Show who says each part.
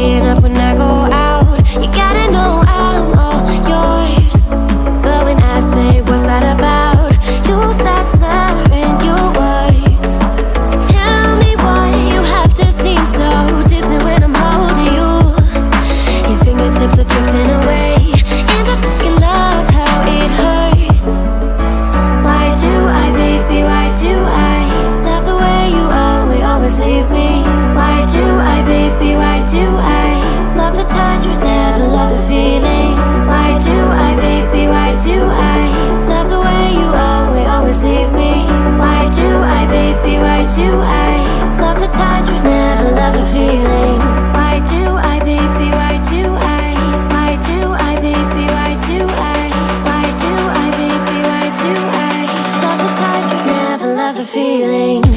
Speaker 1: staying up when I go out. You gotta know I'm all yours. But when I say what's that about, you start slurring your words. Tell me why you have to seem so distant when I'm holding you. Your fingertips are drifting away, and I fucking love how it hurts. Why do I, baby, why do I love the way you always leave me? Why do I, baby, why do I love the touch but never love the feeling? Why do I, baby, why do I love the way you always leave me? Why do I, baby, why do I love the touch but never love the feeling? Why do I, baby, why do I? Why do I, baby, why do I? Why do I, baby, why do I love the touch but never love the feeling?